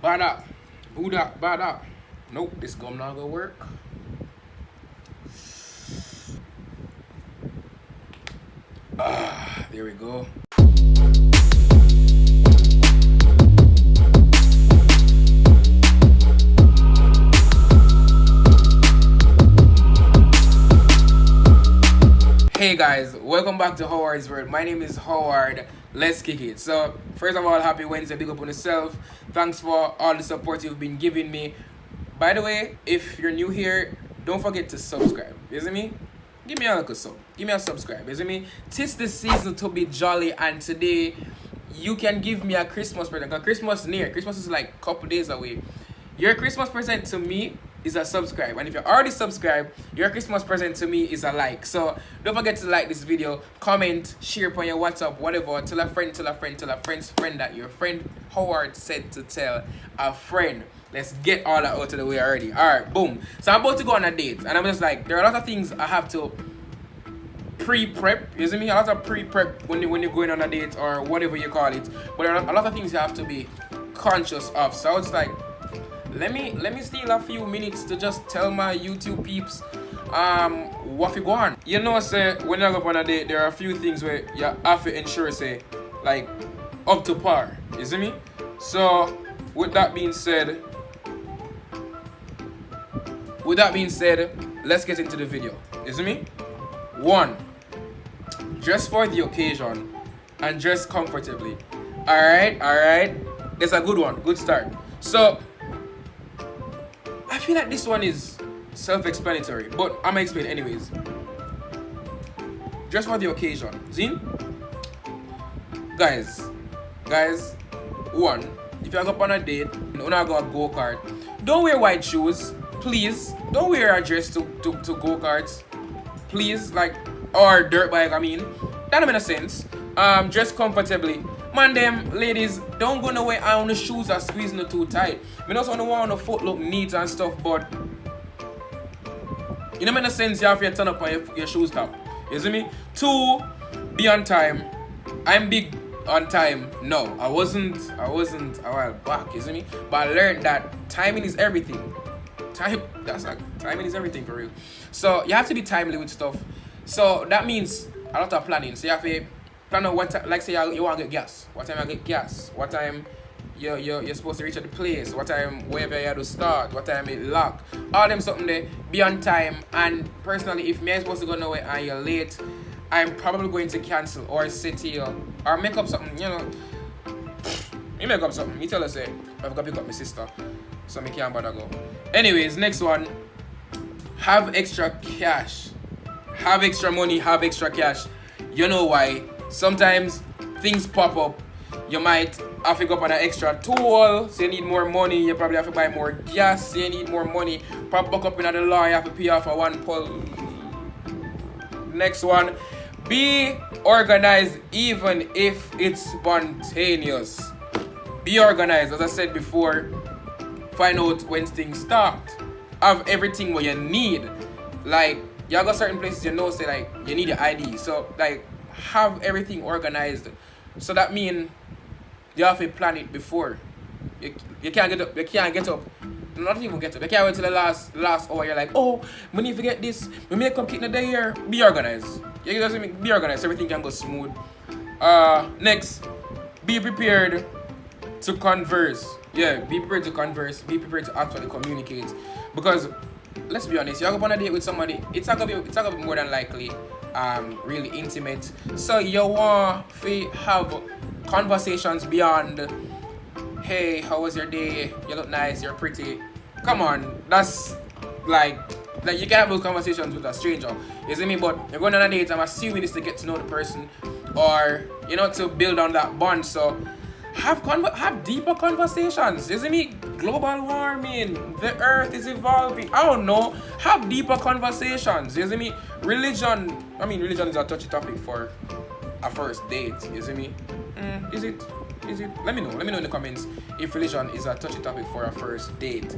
Bada. Buddha. Bada. Nope, this gum not gonna work. There we go. Hey guys, welcome back to Howard's World. My name is Howard. Let's kick it. So, first of all, happy Wednesday. Big up on yourself. Thanks for all the support you've been giving me. By the way, if you're new here, don't forget to subscribe. Isn't me? Give me a little sub. Give me a subscribe. Isn't me? Tis the season to be jolly, and today you can give me a Christmas present. Because Christmas near. Christmas is like a couple days away. Your Christmas present to me is a subscribe, and if you're already subscribed, your Christmas present to me is a like. So don't forget to like this video, comment, share upon your WhatsApp, whatever. Tell a friend, tell a friend, tell a friend's friend that your friend Howard said to tell a friend. Let's get all that out of the way already. Alright, boom. So I'm about to go on a date, and I'm just like, there are a lot of things I have to pre-prep. You see me? A lot of pre-prep when you're going on a date or whatever you call it. But there are a lot of things you have to be conscious of. So I was like, let me steal a few minutes to just tell my YouTube peeps what we go on. You know, say when you go on a date, there are a few things where you have to ensure say like up to par. You see me? So with that being said, let's get into the video. You see me? 1. Dress for the occasion and dress comfortably. Alright. That's a good one. Good start. So I feel like this one is self-explanatory, but I'm gonna explain anyways. Dress for the occasion. Zin? Guys, 1. If you go on a date and you go a go-kart, don't wear white shoes. Please. Don't wear a dress to go-karts. Please, like, or dirt bike, I mean. That don't make no sense. Dress comfortably. Man, them ladies, don't go nowhere on the shoes are squeezing it too tight. We also don't want the foot look neat and stuff, but it don't make no sense you have to turn up on your shoes top. You see me? 2, be on time. I'm big on time. No, I wasn't a while back, you see me? But I learned that timing is everything. Timing is everything for real. So you have to be timely with stuff. So that means a lot of planning. So you have to plan out what time, like say you want to get gas. What time you get gas? What time you're supposed to reach at the place? What time wherever you have to start? What time it lock? All them something there. Be on time. And personally, if me I'm supposed to go nowhere and you're late, I'm probably going to cancel or sit here or make up something. You know, me make up something. Me tell her say I've got to pick up my sister, so me can't bother go. Anyways, next one. Have extra cash. Have extra money. Have extra cash. You know why? Sometimes things pop up. You might have to go up on an extra tool, so you need more money. You probably have to buy more gas, so you need more money. Probably buck up in the law, you have to pay off for one pull. Next one. Be organized even if it's spontaneous. Be organized, as I said before. Find out when things start. Have everything what you need. Like, you got certain places you know say like you need your ID. So like have everything organized. So that means you have to plan it before. You can't get up. Not even get up. You can't wait till the last hour. You're like, oh, we need to get this. We may complete the day here. Be organized. You guys be organized. Everything can go smooth. Next, be prepared to converse. Yeah, be prepared to converse. Be prepared to actually communicate. Because let's be honest, you go on a date with somebody, it's not gonna be more than likely really intimate. So you want to have conversations beyond, hey, how was your day? You look nice, you're pretty. Come on, that's like you can have those conversations with a stranger. You see me? But you're going on a date, I'm assuming it's to get to know the person or to build on that bond. So have deeper conversations. You see me? Global warming, the earth is evolving. I don't know. Have deeper conversations. You see me? Religion is a touchy topic for a first date. You see me? Is it? Let me know in the comments if religion is a touchy topic for a first date.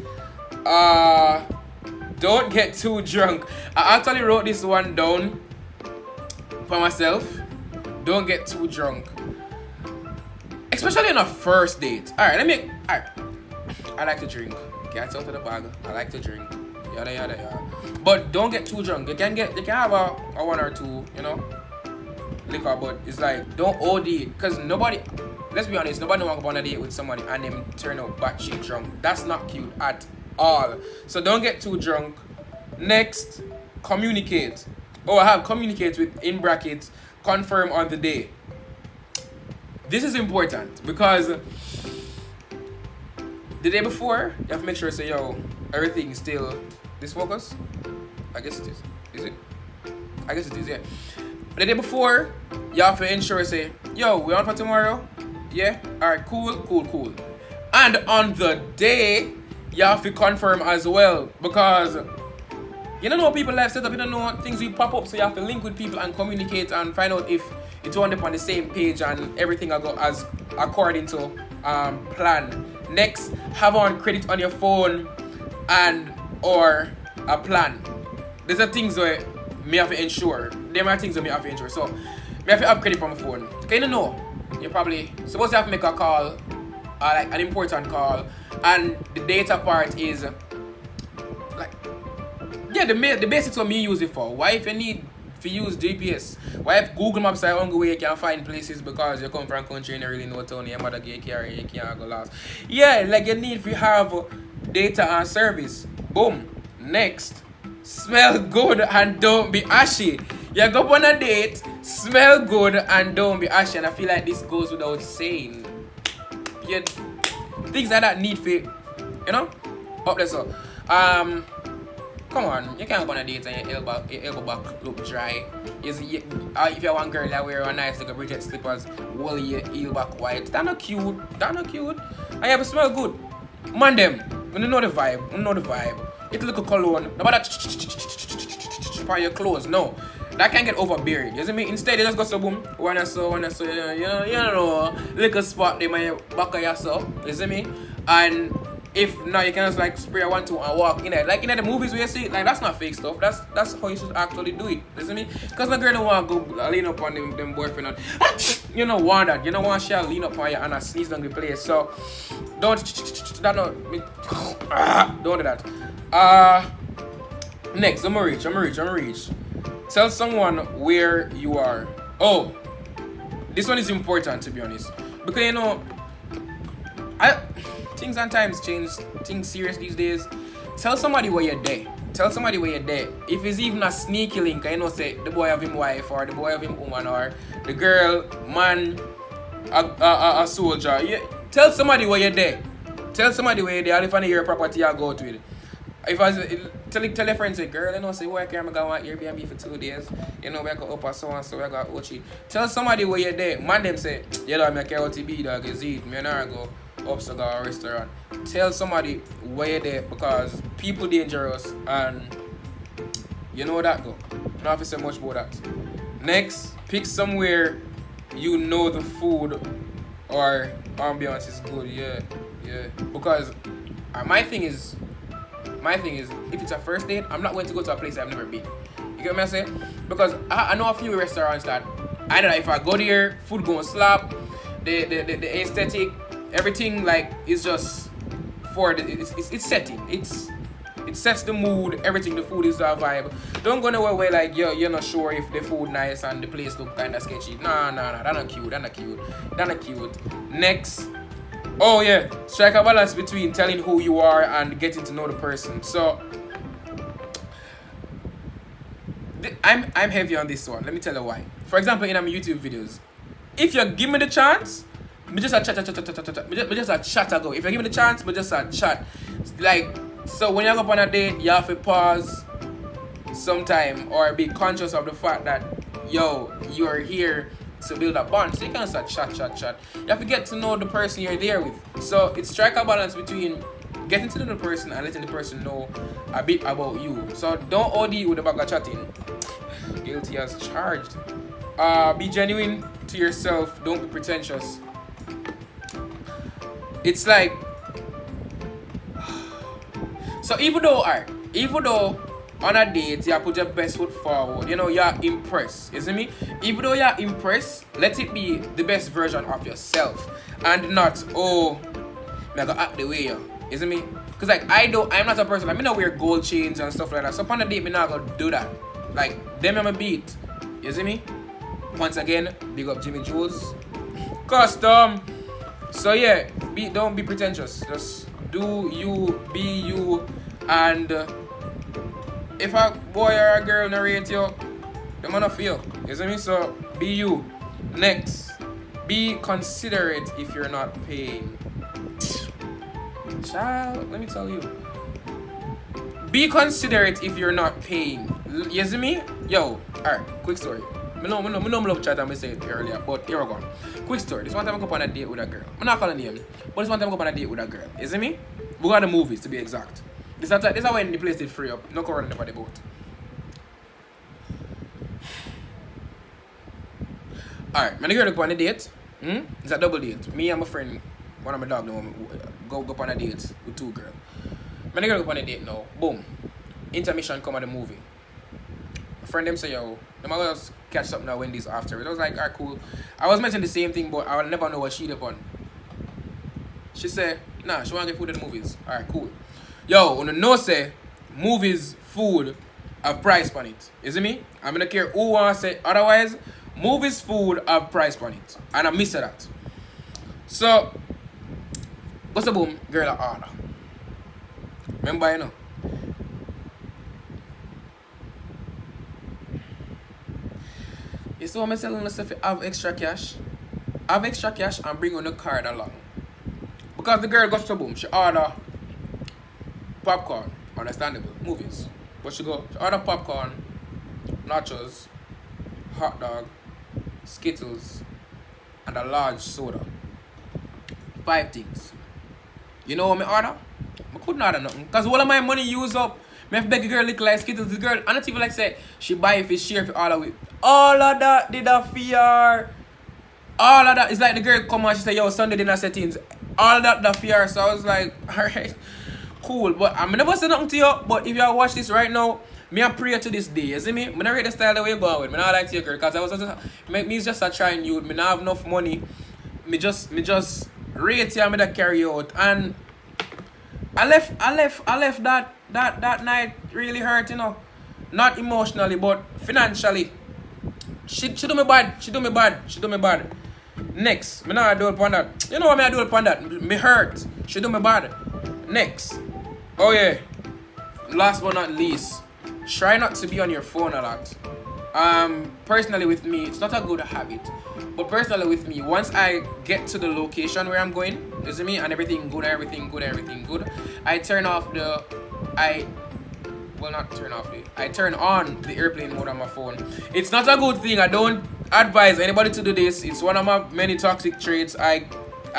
Don't get too drunk. I actually wrote this one down for myself. Don't get too drunk. Especially on a first date. Alright. I like to drink. Cats out of the bag. I like to drink. Yada yada yada. But don't get too drunk. You can have a one or two, you know, liquor, but it's like don't OD, because nobody, let's be honest, nobody want to go on a date with somebody and them turn out batshit drunk. That's not cute at all. So don't get too drunk. Next, communicate. Oh, I have communicate with, in brackets, confirm on the day. This is important because the day before, you have to make sure, say, yo, everything is still this focus. I guess it is. Is it? I guess it is, yeah. The day before, you have to ensure, say, yo, we on for tomorrow? Yeah? Alright, cool. And on the day, you have to confirm as well, because you don't know people life set up, you don't know things will pop up, so you have to link with people and communicate and find out if it's all up on the same page and everything will go as according to plan. Next, have on credit on your phone and or a plan. These are things where me have to ensure. There are things that me have to ensure. So, me have to have credit on my phone. Okay, you know, you're probably supposed to have to make a call, like an important call, and the data part is like, yeah, the basics what me use it for. Why if you need to use GPS? Why if Google Maps are the only way you can find places because you come from a country and you really know town, your mother get carry, you can't go last. Yeah, like you need to have data and service. Boom. Next, smell good and don't be ashy. You go on a date, smell good and don't be ashy, and I feel like this goes without saying. Yeah, things like that need fit, you know? Up there so. Come on, you can't go on a date and your elbow back look dry. If you want girl that wear a nice like a Bridget slippers, woolly your heel back white, that not cute. And you have to smell good. Man them, when you know the vibe. It look a cologne. About that by your clothes. No. That can't get overbearing. You see me? Instead you just go so boom. Wanna so, you know, little spot there my back of yourself. You see me? And if not, you can just like spray a 1 2 and walk in it. Like in the movies where you see it, like that's not fake stuff. That's how you should actually do it. You see me? Because the girl don't want to go lean up on them boyfriend and you don't want that. You don't want she lean up on you and sneeze down the place. So don't do that. Next, I'm gonna reach. Tell someone where you are. Oh, this one is important to be honest. Because you know, things sometimes change, things serious these days. Tell somebody where you're there. If it's even a sneaky link, you know, say the boy have him wife or the boy have him woman or the girl, man, a soldier. Tell somebody where you're there. And if I need your property, I'll go to it. If I tell your friends, say, girl, you know, say, where can I go on Airbnb for 2 days? You know, we go up or so and so, we go Ochi. Tell somebody where you're there. Man, them say, you know, make a OTB dog, is it? Me not go up to go a restaurant. Tell somebody where you're there because people dangerous and you know that go. Don't have to say much about that. Next, pick somewhere you know the food or ambiance is good. Yeah. Because my thing is, if it's a first date, I'm not going to go to a place I've never been. You get what I'm saying? Because I know a few restaurants that I know that if I go there, food gonna slap, the aesthetic, everything like is just for it's setting. It sets the mood, everything, the food is a vibe. Don't go nowhere where like you're not sure if the food nice and the place look kinda sketchy. Nah, that not cute. Next. Oh yeah, strike a balance between telling who you are and getting to know the person. So I'm heavy on this one. Let me tell you why. For example, in my YouTube videos, if you give me the chance, me just a chat. Me just a chat ago. If you give me the chance, me just a chat. Like so, when you go up on a date, you have to pause sometime or be conscious of the fact that you're here to build a bond. So you can't start chat. You have to get to know the person you're there with. So it's strike a balance between getting to know the person and letting the person know a bit about you. So don't OD with the bag of chatting. Guilty as charged. Be genuine to yourself. Don't be pretentious. It's like so even though on a date, you put your best foot forward. You know, you're impressed. You see me? Even though you're impressed, let it be the best version of yourself. And not, I go act the way you see me? Cause like I'm not a person, like, me not wear gold chains and stuff like that. So upon the date, me not gonna do that. Like, them I'm a beat. You see me? Once again, big up Jimmy Jules. Custom. So yeah, don't be pretentious. Just do you, be you, and if a boy or a girl narrate you, them gonna feel. You see me? So be you. Next, be considerate if you're not paying. Child, let me tell you. Be considerate if you're not paying. You see me? Yo, alright, quick story. I know love chat and I said it earlier, but here we go. Quick story. This one time I go on a date with a girl. I'm not calling name, but this one time I go on a date with a girl. You see me? We got the movies to be exact. This is when the place is free up. No current about the boat. Alright, I'm gonna go on a date. It's a double date. Me and my friend, one of my dog, go on a date with two girls. I'm gonna go on a date now. Boom. Intermission come at the movie. My friend them say, yo, them gonna just catch something at Wendy's after. I was like, alright, cool. I was mentioning the same thing, but I will never know what she did on. She said, nah, she wanna get food at the movies. Alright, cool. Yo, on the no say, movies, food, have price on it. You see me? I'm gonna care who wants to say otherwise. Movies, food, have price on it. And I miss that. So, what's the boom? Girl order. Remember, you know? You see what I'm telling myself? Have extra cash. Have extra cash and bring on the card along. Because the girl goes to boom. She order popcorn. Understandable. Movies. But she order popcorn, nachos, hot dog, Skittles, and a large soda. 5 things. You know what I order? I couldn't order nothing. Because all of my money used up. I have beg a girl look like Skittles. The girl, and not even like say, she buy if it's share if all of it. All of that did a fear. All of that. It's like the girl come and she say, yo, Sunday dinner settings. All of that the fear. So I was like, alright, cool. But I'm never say nothing to you. But if you watch this right now, me a pray to this day, you see me? I don't rate the style the way you go with. I don't like to your girl because I was just a trying youth. I don't have enough money. Me just rate you and me that carry you out. And I left that night really hurt, you know. Not emotionally, but financially. She do me bad. Next, me not do it upon that. You know what I do it upon that? Me hurt. She do me bad. Next. Oh yeah. Last but not least. Try not to be on your phone a lot. Personally with me, it's not a good habit. But personally with me, once I get to the location where I'm going, you see me, and everything good, I turn on the airplane mode on my phone. It's not a good thing. I don't advise anybody to do this. It's one of my many toxic traits. I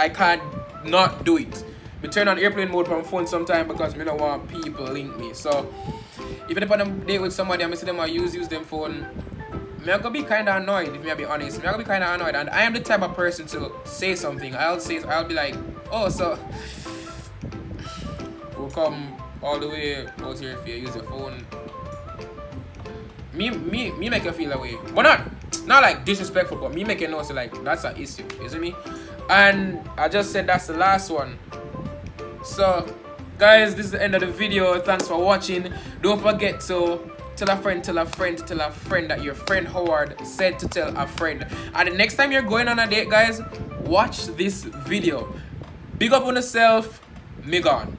can't not do it. I turn on airplane mode on my phone sometimes because I don't want people link me. So if I'm on a date with somebody and I see them I use them phone, I'm gonna be kind of annoyed. If I'm be honest, I'm gonna be kind of annoyed. And I am the type of person to say something. I'll be like, oh, so we'll come all the way out here if you use your phone. Me make you feel that way, but not like disrespectful, but me make you know so like that's an issue. You see me? And I just said that's the last one. So guys, this is the end of the video. Thanks for watching. Don't forget to tell a friend that your friend Howard said to tell a friend. And the next time you're going on a date, guys, watch this video. Big up on yourself. Me gone.